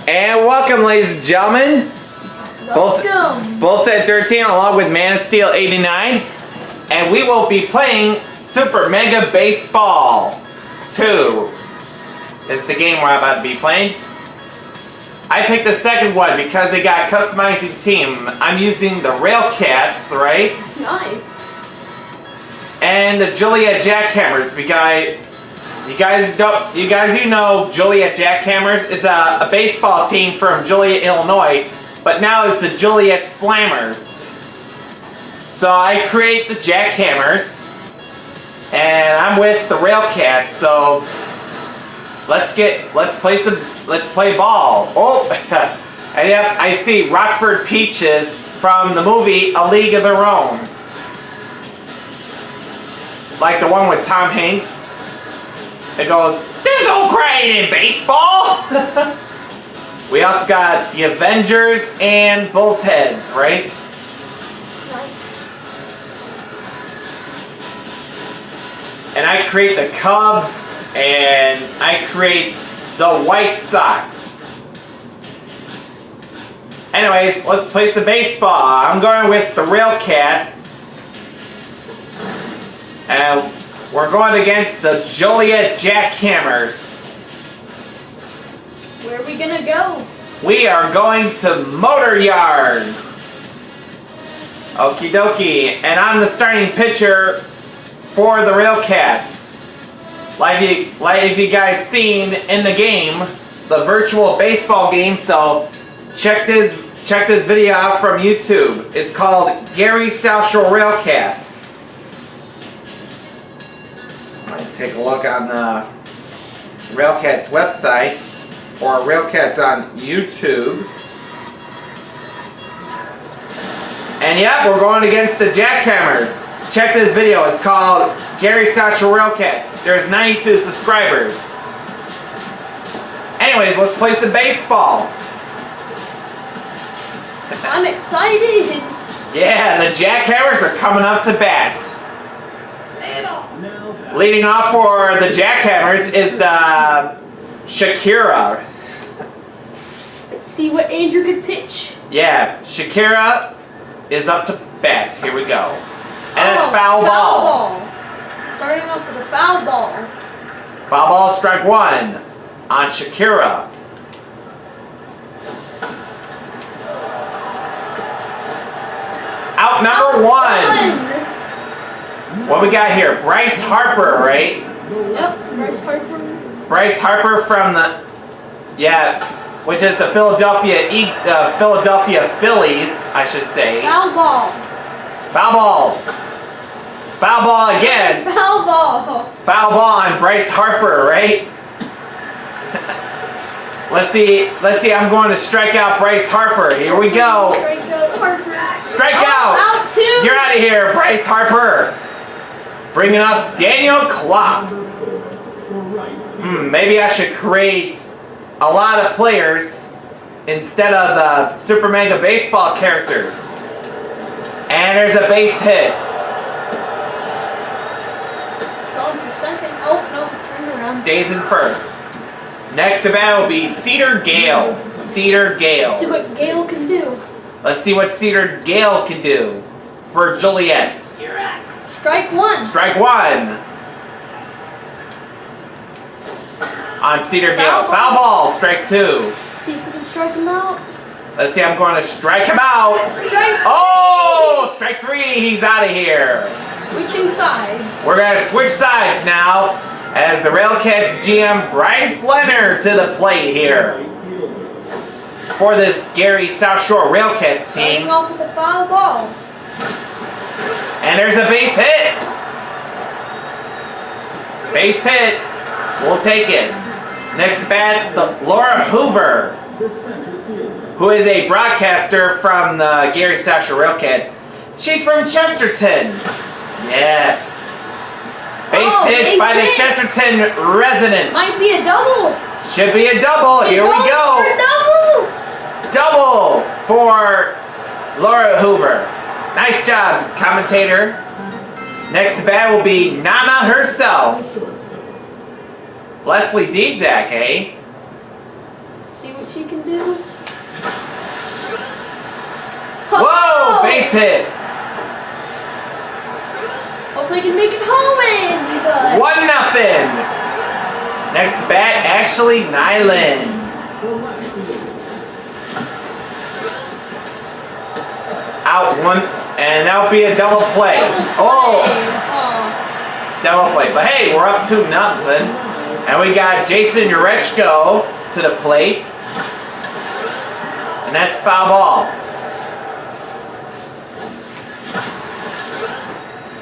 And welcome, ladies and gentlemen. Bullset 13 along with Man of Steel 89. And we will be playing Super Mega Baseball 2. Is the game we're about to be playing. I picked the second one because they got customizing team. I'm using the Railcats, right? Nice. And the Juliet Jackhammers. You guys do know Juliet Jackhammers is a baseball team from Joliet, Illinois, but now it's the Juliet Slammers. So I create the Jackhammers, and I'm with the Railcats. So let's play ball. Oh, and yep, I see Rockford Peaches from the movie A League of Their Own, like the one with Tom Hanks. It goes, "There's no crying in baseball!" We also got the Avengers and Bull's Heads, right? Nice. And I create the Cubs, and I create the White Sox. Anyways, let's play some baseball. I'm going with the Railcats. And we're going against the Joliet Jackhammers. Where are we gonna go? We are going to Motor Yard. Okie dokie. And I'm the starting pitcher for the Railcats. Like if you guys seen in the game, the virtual baseball game. So check this video out from YouTube. It's called Gary South Shore Railcats. Take a look on the Railcats website or Railcats on YouTube. And yeah, we're going against the Jackhammers. Check this video. It's called Gary South Shore Railcats. There's 92 subscribers. Anyways, let's play some baseball. I'm excited. Yeah, the Jackhammers are coming up to bat. Leading off for the Jackhammers is the Shakira. Let's see what Andrew can pitch. Yeah, Shakira is up to bat. Here we go. And it's foul ball. Starting off with a foul ball. Foul ball, strike one on Shakira. Out number one. What we got here? Bryce Harper, right? Yep, Bryce Harper. Bryce Harper from the, which is the Philadelphia Phillies, I should say. Foul ball. Foul ball. Foul ball again. Foul ball. Foul ball on Bryce Harper, right? Let's see. I'm going to strike out Bryce Harper. Here we go. Strike out. Out two. You're out of here, Bryce Harper. Bringing up Daniel Klopp. Maybe I should create a lot of players instead of the Super Mega Baseball characters. And there's a base hit. It's going for second. Oh, no, turned around. Stays in first. Next to bat will be Cedar Gale. Cedar Gale. Let's see what Gale can do. Let's see what Cedar Gale can do for Juliet. Strike one. Strike one. On Cedar Gale. Foul ball. Strike two. See if we can strike him out. Let's see. I'm going to strike him out. Strike. Oh! Strike three. He's out of here. Switching sides. We're going to switch sides now as the Railcats GM Brian Flenner to the plate here for this Gary South Shore Railcats team. Starting off with a foul ball. And there's a base hit. Base hit. We'll take it. Next bat, Laura Hoover, who is a broadcaster from the Gary South Shore Railcats. She's from Chesterton. Yes. Base hit by the Chesterton residents. Might be a double. Should be a double. Here we go. Double. Double for Laura Hoover. Nice job, commentator. Next to bat will be Nana herself. Leslie Dezak, eh? See what she can do. Whoa! Base hit. Hopefully I can make it home in, but 1-0. Next to bat, Ashley Nyland. Out one, and that'll be a double play. Oh, double play. But hey, we're up 2-0. And we got Jason Urechko to the plate. And that's foul ball.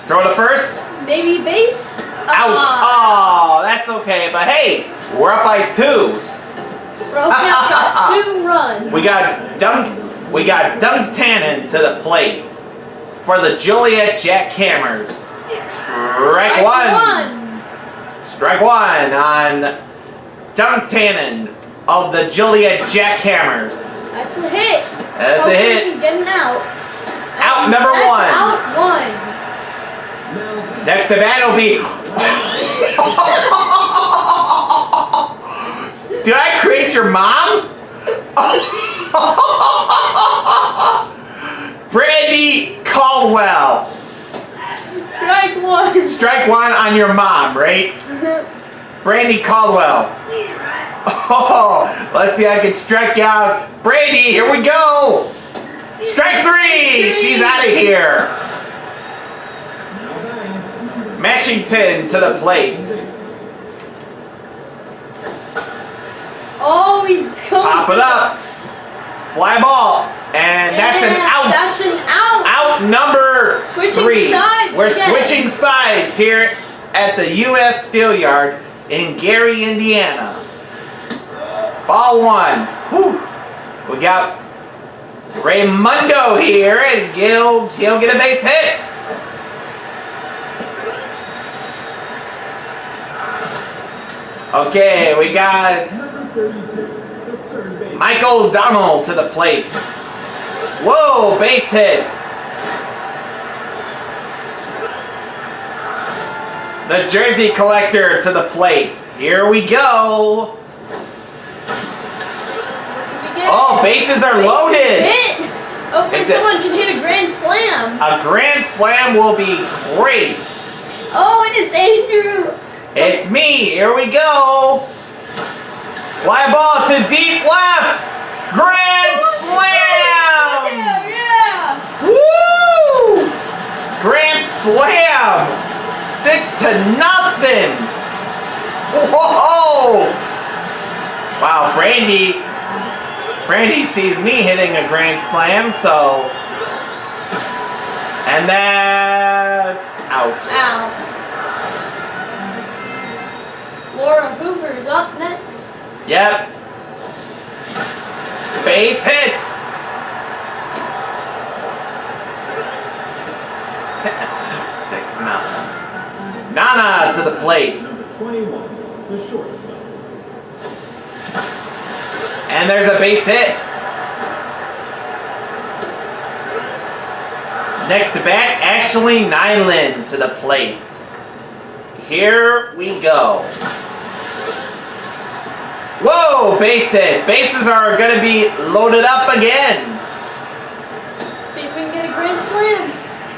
Throw to first. Maybe base. Out. Oh, that's okay. But hey, we're up by 2. Railcats got 2 runs. We got Dunk Tannen to the plate for the Joliet Jackhammers. Strike one. Strike one on Dunk Tannen of the Joliet Jackhammers. That's a hit. That's a hit. Getting out. Out number 1. Out 1. Next to bat will be. Did I create your mom? Brandy Caldwell. Strike 1. Strike 1 on your mom, right? Brandy Caldwell. Oh, let's see if I can strike out Brandy. Here we go. Strike 3. She's out of here. Mashington to the plate. Oh, he's going. Pop it up. Fly ball. And that's an out. That's an out. Out number Switching 3. sides We're again. switching sides here at the U.S. Steelyard in Gary, Indiana. Ball 1. Whew. We got Raymundo here, and he'll get a base hit. Okay, we got Michael Donald to the plate. Whoa, base hits. The jersey collector to the plate. Here we go. Oh, bases are loaded. Hit. Hopefully someone can hit a grand slam. A grand slam will be great. Oh, and it's Andrew. It's me. Here we go. Fly ball to deep left. Grand slam. Yeah. Woo! Grand slam. 6-0. Whoa! Wow, Brandy sees me hitting a grand slam, so. And that's out. Ow. Laura Hoover's up next. Yep. Base hits. Six nothing. Nana to the plate. 21, the shortstop. And there's a base hit. Next to bat, Ashley Nyland to the plate. Here we go. Whoa, base hit. Bases are going to be loaded up again. See if we can get a grand slam.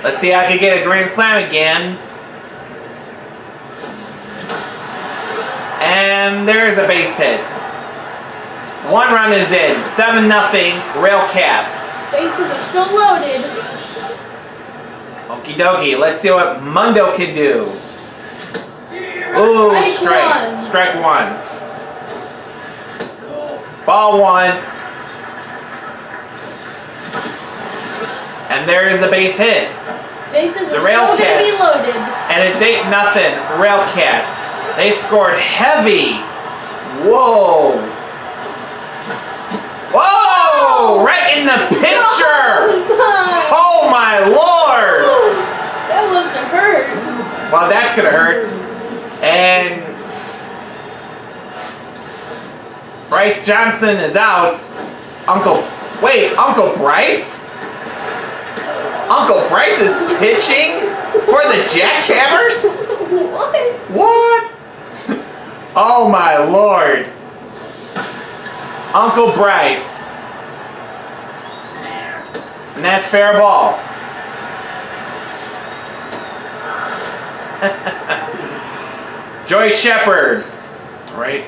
Let's see if I can get a grand slam again. And there's a base hit. 1 run is in. 7-0 Railcats. Bases are still loaded. Okie dokie. Let's see what Mundo can do. Ooh, strike. Strike 1. Ball 1. And there is a base hit. Bases The are still going to Railcats. be loaded. And it's 8-0 Railcats. They scored heavy. Whoa. Whoa! Right in the pitcher. Oh my lord. That must have hurt. Well, that's gonna hurt. And Bryce Johnson is out. Uncle Bryce? Uncle Bryce is pitching for the Jackhammers? What? What? Oh my lord. Uncle Bryce. And that's fair ball. Joy Shepard. Right.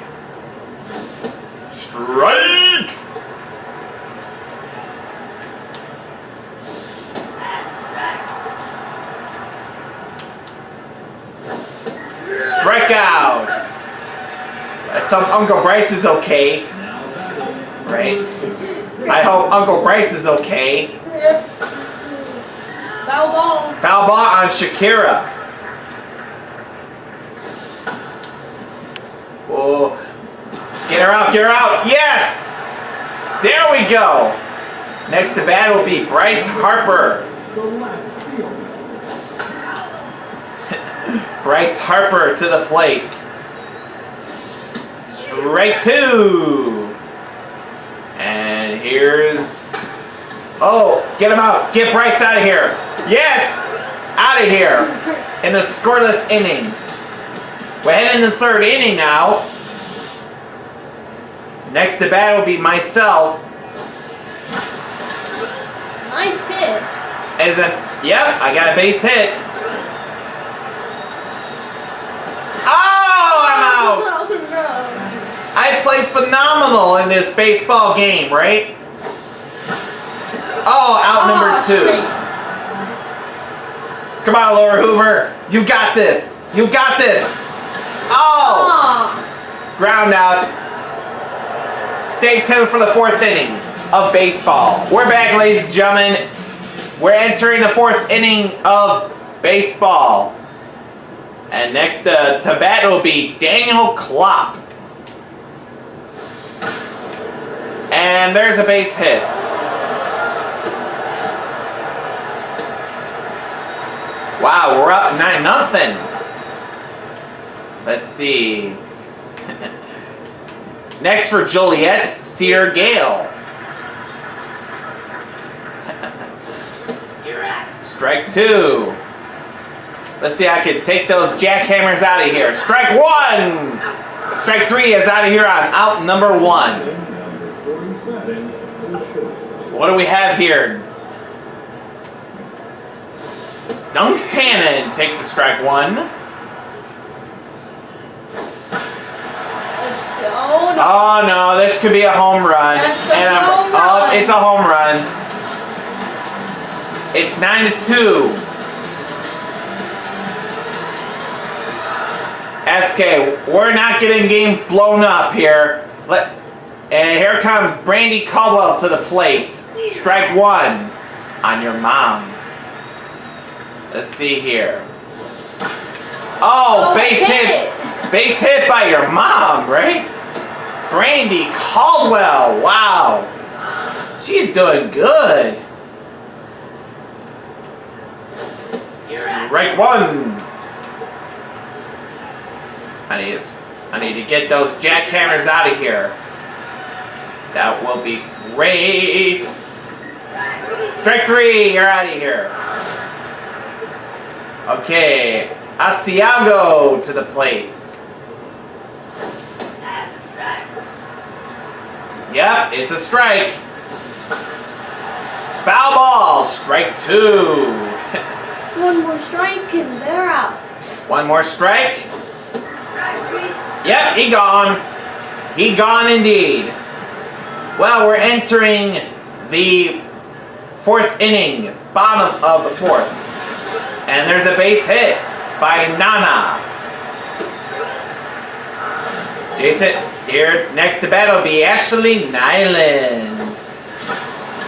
Strike! Strikeout! Let's hope Uncle Bryce is okay. Right? I hope Uncle Bryce is okay. Foul ball. Foul ball on Shakira. Oh, get her out, get her out. Yes! There we go. Next to bat will be Bryce Harper. The left field. Bryce Harper to the plate. Strike two. And here's... Oh, get him out. Get Bryce out of here. Yes! Out of here. In the scoreless inning. We're heading in the third inning now. Next to bat will be myself. Nice hit. Yep, I got a base hit. Oh, I'm out. Oh, no. I played phenomenal in this baseball game, right? Oh, out number two. Great. Come on, Laura Hoover. You got this. You got this. Oh, Ah. ground out. Stay tuned for the fourth inning of baseball. We're back, ladies and gentlemen. We're entering the fourth inning of baseball. And next to bat will be Daniel Klopp. And there's a base hit. Wow, we're up 9-0. Let's see. Next for Joliet, Sear Gale. Strike two. Let's see, I can take those jackhammers out of here. Strike one. Strike three is out of here on out number one. Number 47, the shortstop. What do we have here? Dunk Tannen takes a strike one. Oh, no. Oh no, this could be a home run. That's a home run. Oh, it's a home run. It's 9-2. SK, we're not getting game blown up here. And here comes Brandy Caldwell to the plate. Strike one on your mom. Let's see here. Oh, base hit. Base hit by your mom, right? Brandy Caldwell. Wow. She's doing good. Strike one. I need to get those jackhammers out of here. That will be great. Strike three, you're out of here. Okay, Asiago to the plate. Yep, it's a strike. Foul ball, strike two. One more strike and they're out. One more strike. Yep, he gone. He gone indeed. Well, we're entering the fourth inning, bottom of the fourth. And there's a base hit by Nana. Jason, here next to bat will be Ashley Nyland.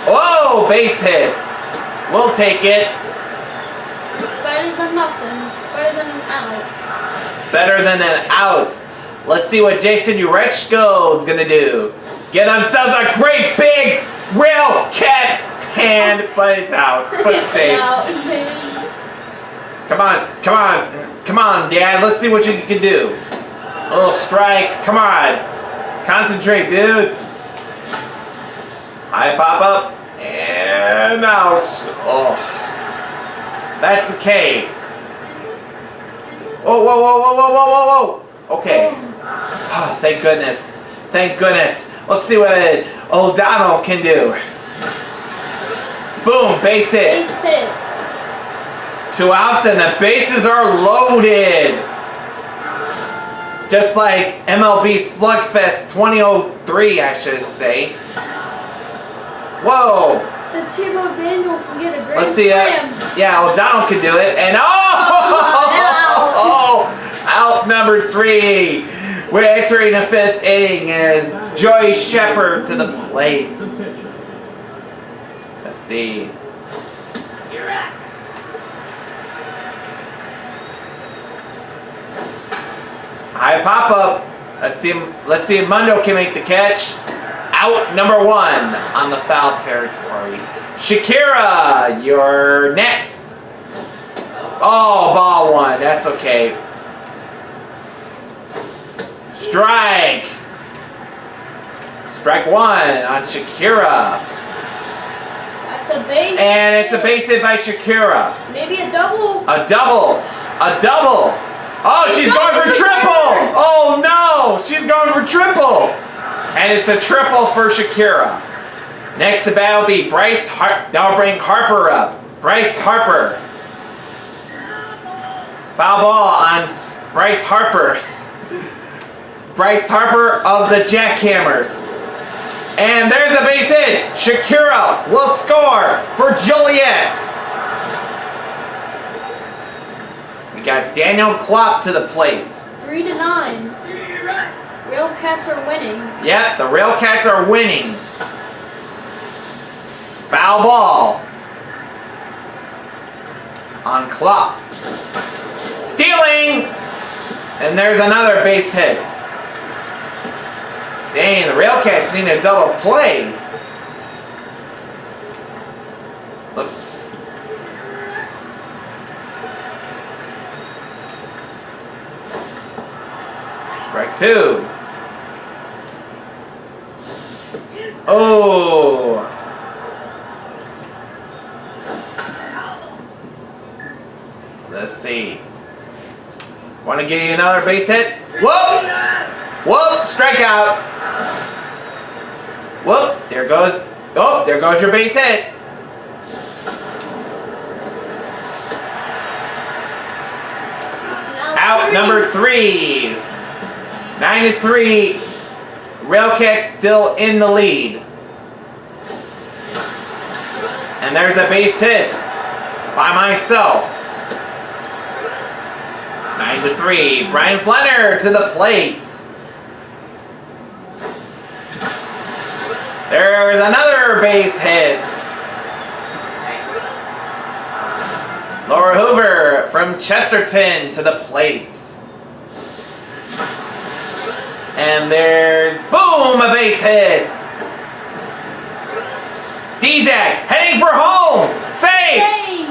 Oh, base hits. We'll take it. Better than nothing. Better than an out. Better than an out. Let's see what Jason Urechko is going to do. Get themselves a great big Railcat hand, but it's out. But it's safe. Out. Come on, come on, come on, Dad. Let's see what you can do. A little strike. Come on. Concentrate, dude. High pop up. And out. Oh. That's okay. Whoa, whoa, whoa, whoa, whoa, whoa, whoa, whoa. Okay. Oh, thank goodness. Thank goodness. Let's see what O'Donnell can do. Boom, base hit. Base hit. 2 outs and the bases are loaded. Just like MLB Slugfest 2003, I should say. Whoa. Let's see if O'Daniel can get a great Let's see. slam. Yeah, O'Donnell can do it. And out number 3. We're entering the 5th inning as Joey Shepard to the plate. The pitcher. Let's see. High pop up. Let's see if Mundo can make the catch. Out number 1 on the foul territory. Shakira, you're next. Oh, ball 1. That's okay. Strike. Strike 1 on Shakira. That's a base. And it's a base hit by Shakira. Maybe a double. A double. A double. Oh, she's going for triple. Oh, no. She's going for triple. And it's a triple for Shakira. Next to bat will be Bryce Harper. That'll bring Harper up. Bryce Harper. Foul ball on Bryce Harper. Bryce Harper of the Jackhammers. And there's a base hit. Shakira will score for Joliet. We got Daniel Klopp to the plate. 3-9. Railcats are winning. Yep, the Railcats are winning. Foul ball on Klopp. Stealing! And there's another base hit. Dang, the Railcats need a double play. Look. Strike 2. Oh. Let's see. Want to give you another base hit? Whoop! Whoop! Strikeout. Whoops! There goes. Oh, there goes your base hit. Out number 3. 9-3. Railcats still in the lead. And there's a base hit by myself. 9-3. Brian Flanner to the plate. There's another base hit. Laura Hoover from Chesterton to the plate. And there's, boom, a base hit. Dizak heading for home. Safe. Safe.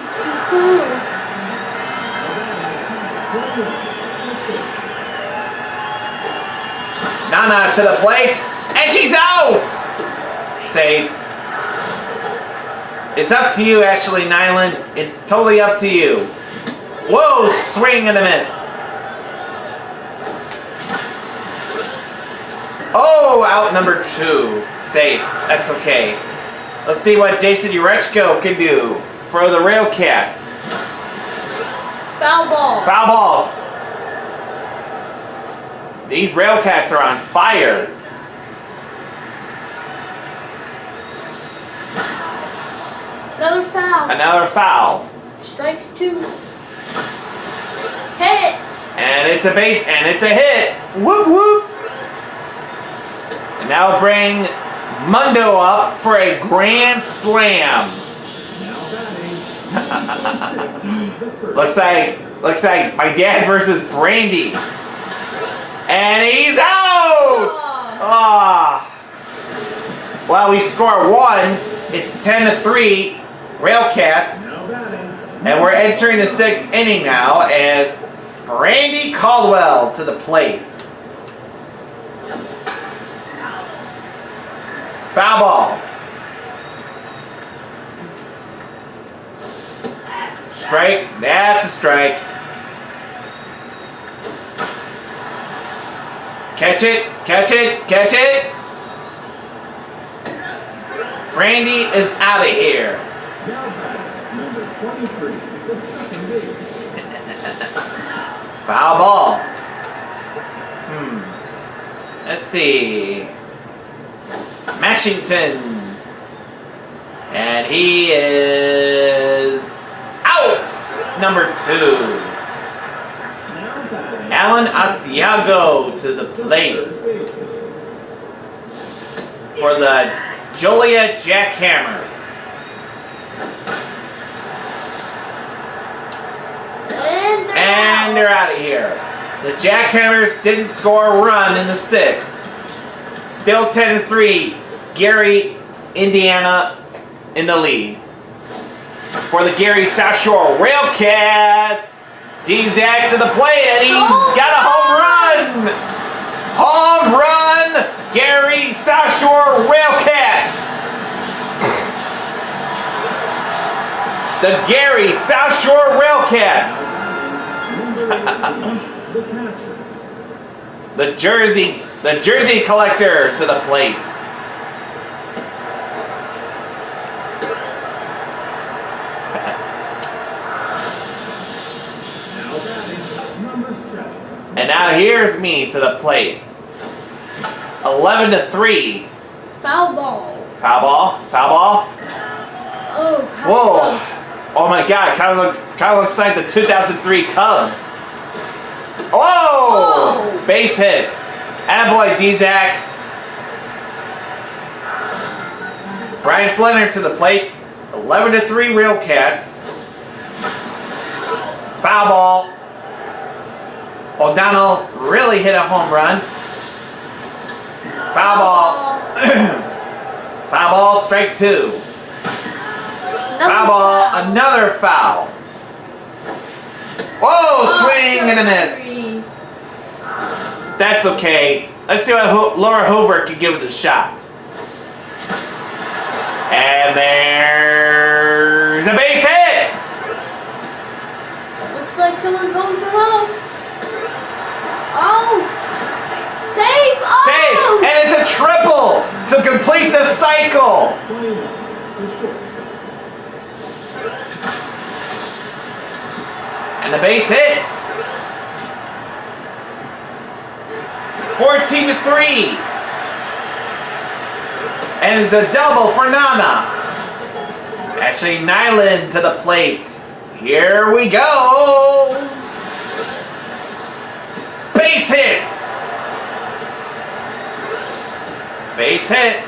Nana to the plate. And she's out. Safe. It's up to you, Ashley Nyland. It's totally up to you. Whoa, swing and a miss. Oh, out number 2. Safe. That's okay. Let's see what Jason Urechko can do for the Railcats. Foul ball. Foul ball. These Railcats are on fire. Another foul. Another foul. Strike 2. Hit. And it's a base, and it's a hit. Whoop whoop. And now we'll bring Mundo up for a grand slam. Now batting. Looks like my dad versus Brandy. And he's out! Ah. Well, we score 1. It's 10-3 Railcats. Now batting. And we're entering the 6th inning now as Brandy Caldwell to the plate. Foul ball. Strike. That's a strike. Catch it. Catch it. Catch it. Brandy is out of here. Now batting, number 23, the second base. Foul ball. Let's see. Mashington. And he is out. Number 2. Now batting, Alan Asiago to the plate third baseman. for the Joliet Jackhammers. And they're out of here. The Jackhammers didn't score a run in the 6th. Still 10-3. Gary, Indiana in the lead. For the Gary South Shore Railcats, D-Zach to the plate, and he's got a home run! Home run, Gary South Shore Railcats! The Gary South Shore Railcats! The Jersey collector to the plate. Now batting, number 7. And now here's me to the plate. 11-3. Foul ball. Foul ball. Foul ball. Oh, how Whoa. close. Oh my God! Kind of looks like the 2003 Cubs. Oh! Oh. Base hit. Attaboy, D-Zach. Brian Flinner to the plate. 11-3 Railcats. Foul ball. O'Donnell really hit a home run. Foul ball. Foul ball, strike 2. Foul ball, another foul. Whoa, swing and a miss. That's okay. Let's see what Laura Hoover can give it a shot. And there's a base hit. Looks like someone's going for home. Oh! Save! Oh! Save! And it's a triple to complete the cycle. 21, the shortstop. And the base hit. 14-3. And it's a double for Nana. Ashley Nyland to the plate. Here we go. Base hit. Base hit.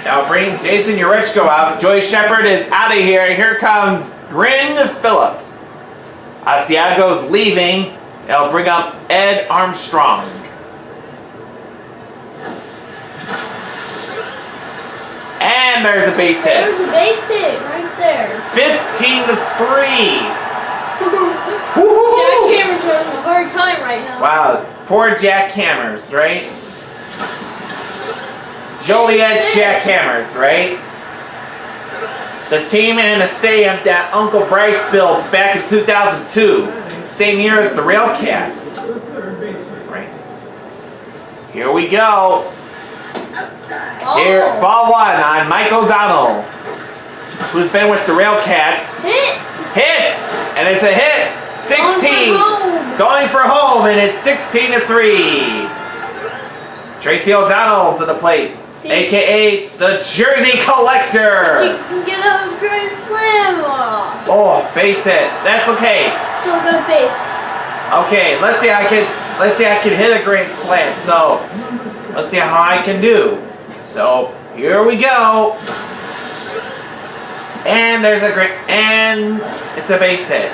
Now bring Jason Urechko out. Joyce Shepard is out of here. Here comes Grin Phillips. Asiago's leaving. It'll bring up Ed Armstrong. And there's a base hit. There's a base hit right there. 15-3. Jackhammers are having a hard time right now. Wow, poor Jackhammers, right? Joliet Jackhammers, right? The team in a stadium that Uncle Bryce built back in 2002. Same year as the Railcats. The third baseman. Right. Here we go. Oh. Here, ball 1 on Mike O'Donnell, who's been with the Railcats. Hit! Hit! And it's a hit. 16. Going for home. Going for home, and it's 16-3. Tracy O'Donnell to the plate, a.k.a. the Jersey Collector. You can get a grand slam. Oh, base hit. That's okay. Still got a base. Okay, let's see. I can hit a grand slam. So let's see how I can do. So here we go. And there's a great, and it's a base hit.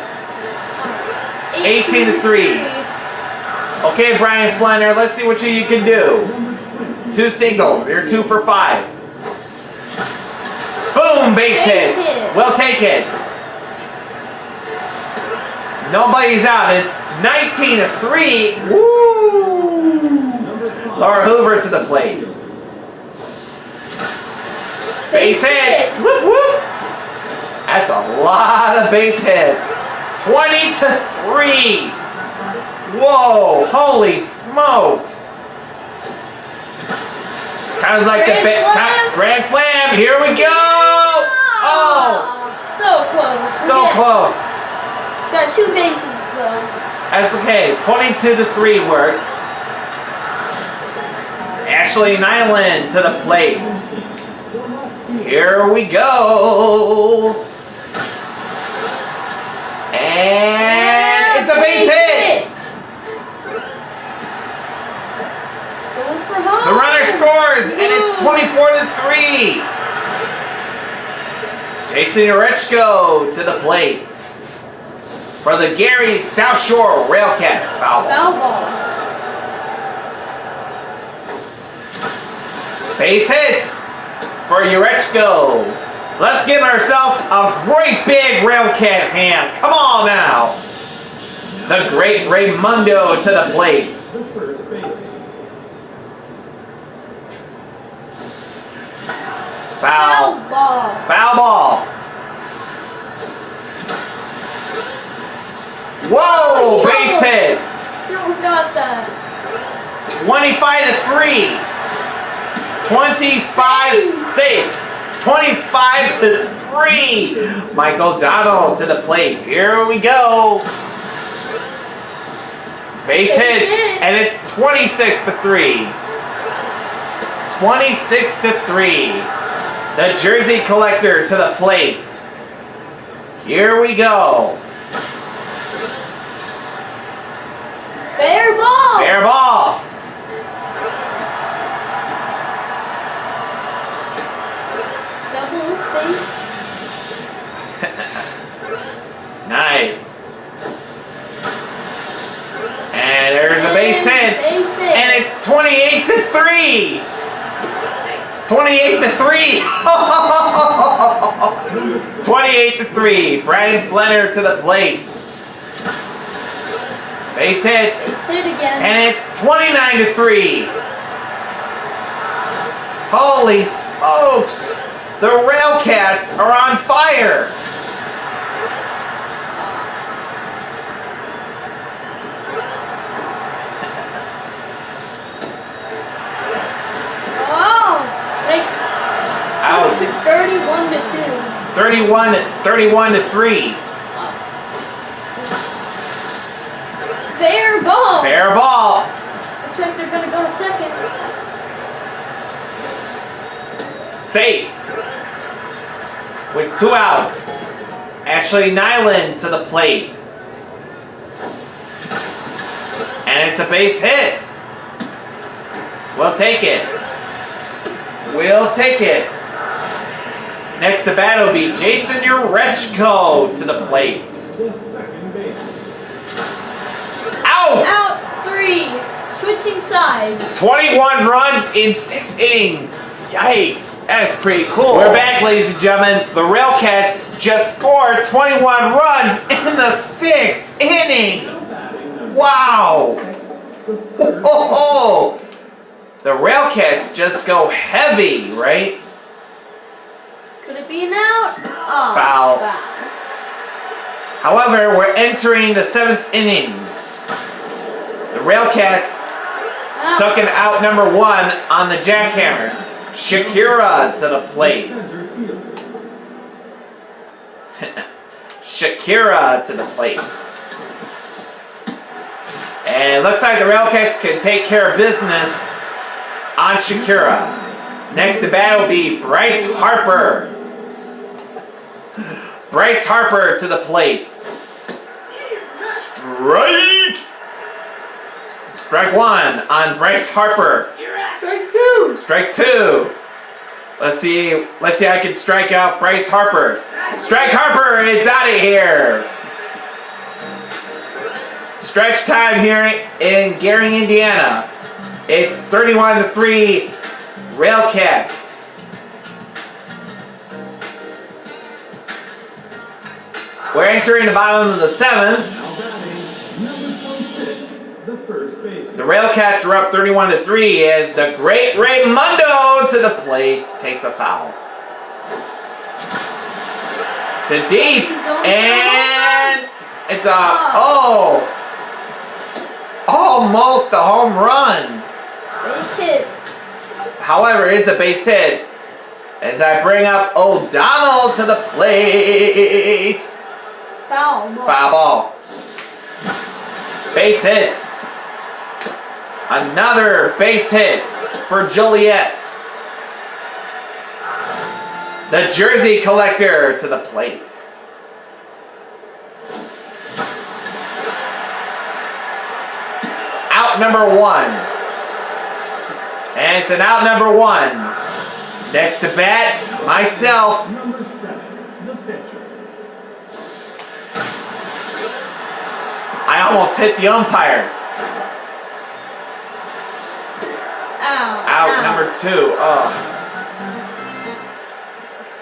18-3. Okay, Brian Flanner, let's see what you can do. 2 singles. You're 2 for 5. Boom, base hit. We'll take it. Nobody's out. It's 19-3. Woo! Laura Hoover to the plate. Base hit. Whoop, whoop. That's a lot of base hits. 20-3. Whoa, holy smokes. Kind of like Grand slam. grand slam. Here we go. Oh, so close. so close. Got 2 bases though. That's okay. 22-3 works. Ashley Nyland to the plate. Here we go. And it's a base hit. Going for home. The runner scores, and it's 24-3. Jason Urechko to the plate for the Gary South Shore Railcats. Foul ball. Foul ball. Base hit for Urechko. Let's give ourselves a great big Railcat hand. Come on now. The great Raymundo to the plate. The first base. Foul. Ball. Foul ball. Whoa, base hit. You almost got that. 25-3. 25 safe. 25-3. Michael Donald to the plate. Here we go. Base hit, and it's 26-3. 26-3. The jersey collector to the plate. Here we go. Fair ball. Fair ball. Double base. Nice. And there's a base hit. Base hit. And it's 28-3. 28-3. 28-3. Brian Flenner to the plate. Base hit. Base hit again. And it's 29-3. Holy smokes. The Railcats are on fire. Oh, sick. Out. 31-2. 31-3. Fair ball. Fair ball. Looks like they're gonna go to second. Safe. With 2 outs. Ashley Nyland to the plate. And it's a base hit. We'll take it. We'll take it. Next to bat will be Jason Urechko to the plate. The second base. Out! Out 3. Switching sides. 21 runs in 6 innings. Yikes. That's pretty cool. We're back, ladies and gentlemen. The Railcats just scored 21 runs in the 6th inning. Wow. Whoa. The Railcats just go heavy, right? Could it be an out? Oh, Foul. foul. However, we're entering the 7th inning. The Railcats Foul. took an out number 1 on the Jackhammers. Shakira to the plate. Shakira to the plate. And it looks like the Railcats can take care of business on Shakira. Next to bat will be Bryce Harper. Bryce Harper to the plate. Strike! Strike 1 on Bryce Harper. Strike 2. Strike 2. Let's see I can strike out Bryce Harper. Strike Harper, it's out of here. Stretch time here in Gary, Indiana. It's 31-3 Railcats. We're entering the bottom of the 7th. Now batting, number 26, the first baseman. The Railcats are up 31-3 as the great Raymundo to the plate takes a foul. To deep, and it's almost a home run. Base hit. However, it's a base hit. as I bring up O'Donnell to the plate. Foul ball. Foul ball. Base hit. Another base hit for Joliet. The jersey collector to the plate. Out number 1. And it's an out number 1. Next to bat, myself. Number 7, the pitcher. I almost hit the umpire. Ow. Out ow. number 2. Oh.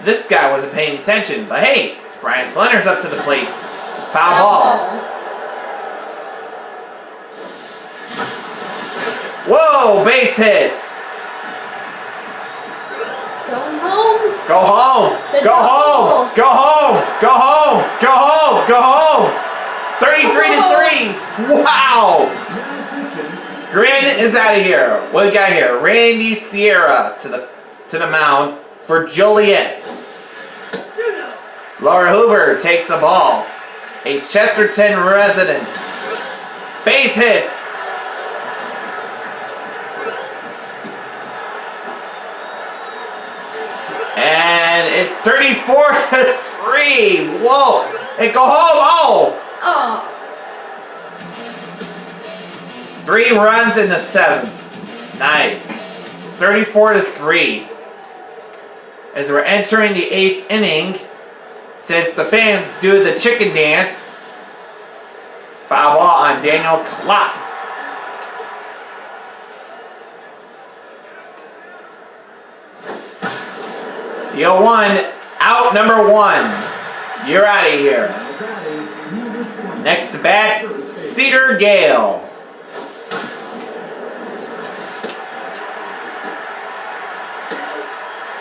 This guy wasn't paying attention, but hey, Brian Slender's up to the plate. Foul ball. Whoa, base hits. Going home. Go home. Go home. Go home. Go home. Go home. Go home. 33-3. Wow. Grant is out of here. What we got here? Randy Sierra to the mound for Joliet. Laura Hoover takes the ball. A Chesterton resident. Base hits. And it's 34-3. Whoa. Hey, go home. Oh. Oh. 3 runs in the 7th. Nice. 34-3. As we're entering the 8th inning, since the fans do the chicken dance, foul ball on Daniel Klopp. The 0-1, out number 1. You're out of here. Next to bat, Cedar Gale.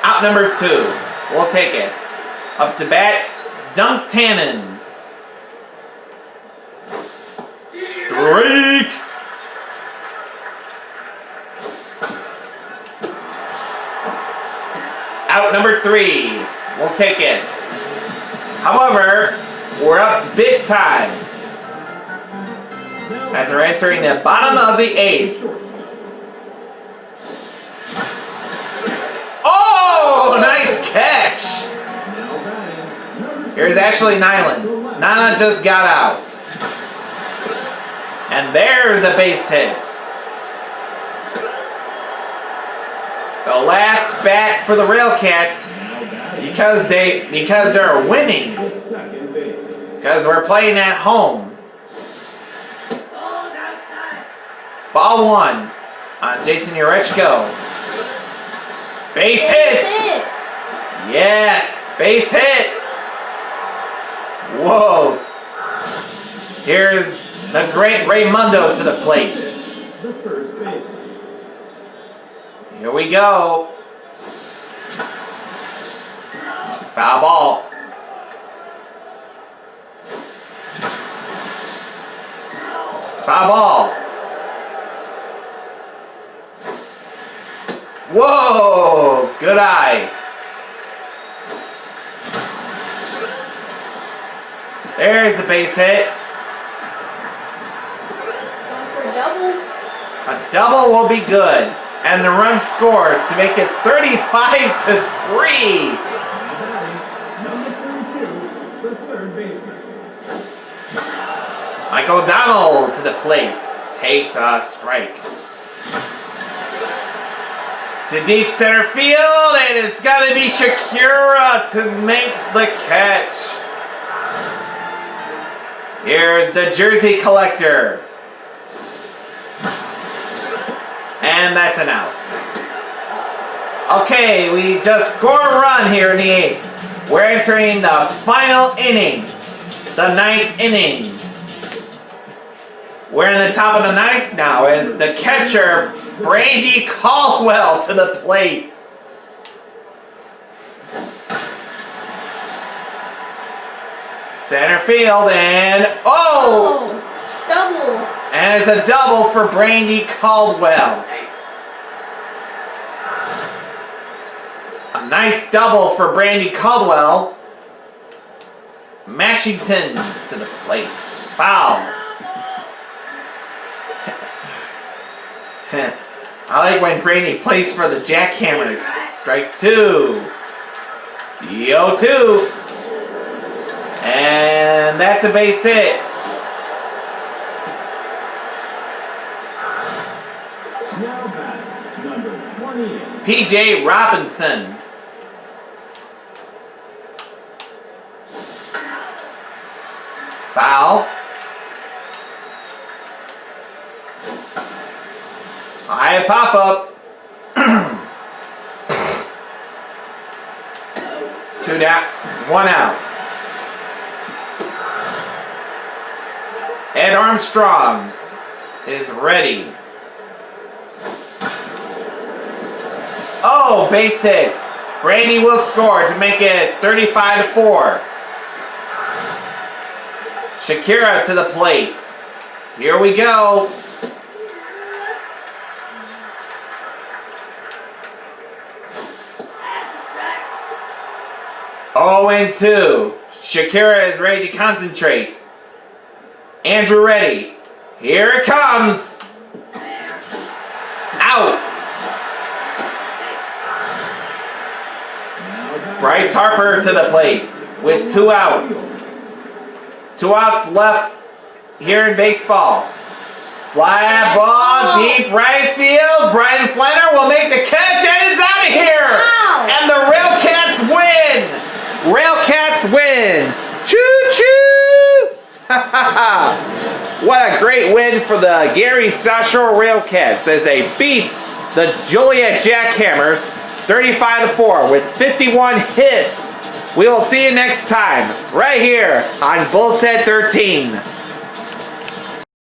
Out number 2. We'll take it. Up to bat, Dunk Tannen. Strike! Out number 3. We'll take it. However, we're up big time as we're entering the bottom of the 8th. Oh, nice catch! Here's Ashley Nyland. Nana just got out. And there's a base hit. The last bat for the Railcats because they're winning. Because we're playing at home. Ball 1 on Jason Urechko. Base hit. Yes, base hit. Whoa. Here's the great Raymundo to the plate. The first baseman. Here we go. Foul ball. Foul ball. Whoa, good eye. There's a base hit. Going for a double. A double will be good. And the run scores to make it 35-3. Number 32, the third baseman. Mike O'Donnell to the plate. Takes a strike. To deep center field, and it's got to be Shakira to make the catch. Here's the jersey collector. And that's an out. Okay, we just scored a run here in the 8th. We're entering the final inning. The 9th inning. We're in the top of the 9th now as the catcher, Brandy Caldwell, to the plate. Center field and oh! Double. And it's a double for Brandy Caldwell. A nice double for Brandy Caldwell. Mashington to the plate. Foul. I like when Brandy plays for the Jackhammers. Strike 2. The 0-2. And that's a base hit. Now back, number 28. PJ Robinson. Foul. High pop up. 2 down, 1 out. Ed Armstrong is ready. Oh, base hit. Brandy will score to make it 35-4. Shakira to the plate. Here we go. Oh, and 2. Shakira is ready to concentrate. Andrew ready. Here it comes. Out. Bryce Harper to the plate with 2 outs. 2 outs left here in baseball. Fly ball deep right field. Brian Flanner will make the catch and it's out of here. Wow. And the Railcats win. Railcats win. Choo-choo. What a great win for the Gary South Shore Railcats as they beat the Joliet Jackhammers 35-4 with 51 hits. We will see you next time right here on Bull's Head 13.